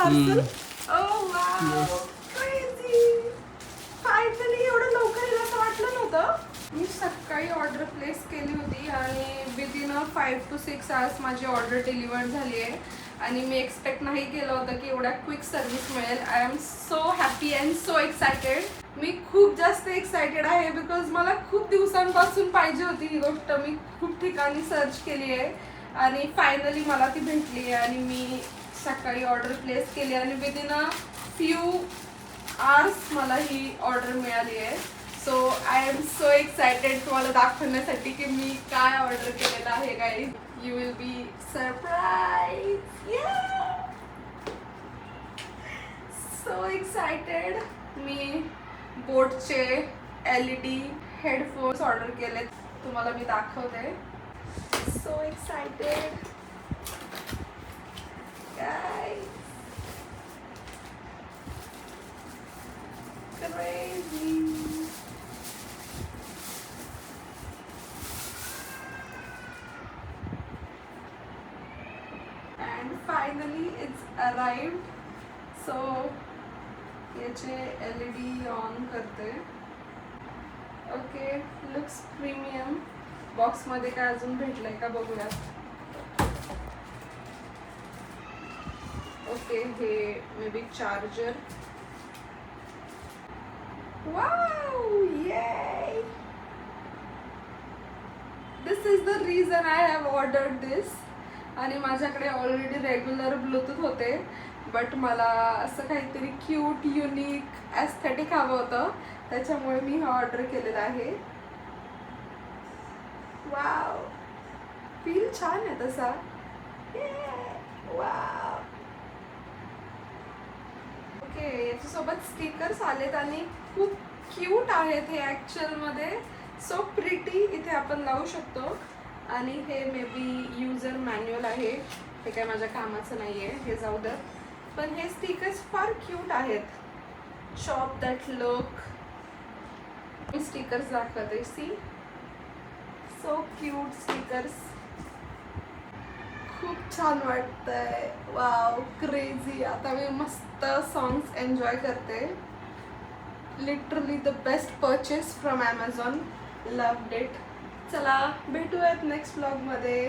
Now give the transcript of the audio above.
Parcel. ओह wow, crazy. Finally एवढं लवकर येईल असं वाटलं नव्हतं. मी सकाळी ऑर्डर प्लेस केली होती आणि विदिन 5 to 6 आवर्स माझी ऑर्डर डिलिव्हर्ड झाली आहे. आणि मी एक्सपेक्ट नाही केलं होतं की एवढ्या क्विक सर्व्हिस मिळेल. I am so happy and so excited. मी खूप जास्त एक्सायटेड आहे बिकॉज मला खूप दिवसांपासून पाहिजे होती ही गोष्ट. मी खूप ठिकाणी सर्च केली आहे आणि फायनली मला ती भेटली आहे. आणि मी सकाळी ऑर्डर प्लेस केली आणि विदिन फ्यू आवर्स मला ही ऑर्डर मिळाली आहे. So I am so excited तुम्हाला दाखवण्यासाठी की मी काय ऑर्डर केलेलं आहे guys. You will be surprise. So excited. मी बोटचे LED हेडफोन्स ऑर्डर केले, तुम्हाला मी दाखवते. So excited guys. Crazy. And finally it's arrived. So याचे LED ऑन करते. Okay, looks premium. बॉक्स मध्ये काय अजून भेटलंय का बघूयात. ओके, हे maybe charger. Wow, yay! This is the reason I have ordered this. आणि माझ्याकडे ऑलरेडी रेग्युलर ब्लूटूथ होते, बट मला असं काहीतरी क्यूट युनिक ॲस्थेटिक हवं होतं, त्याच्यामुळे मी हा ऑर्डर केलेला आहे. वाव, फील छान आहे तसा. वाव. ओके, याच्यासोबत स्टिकर्स आलेत आणि खूप क्यूट आहेत हे ॲक्च्युअलमध्ये. So pretty. इथे आपण लावू शकतो. आणि हे मे बी युजर मॅन्युअल आहे. हे काय माझ्या कामाचं नाही आहे, हे जाऊ दे. पण हे स्टिकर्स फार क्यूट आहेत. Shop that look. मी स्टिकर्स दाखवते. See, so cute stickers. खूप छान वाटतंय. Wow, crazy. आता मी मस्त सॉंग्स एन्जॉय करते. Literally the best purchase from Amazon. Loved it. चला भेटूयात नेक्स्ट ब्लॉगमध्ये.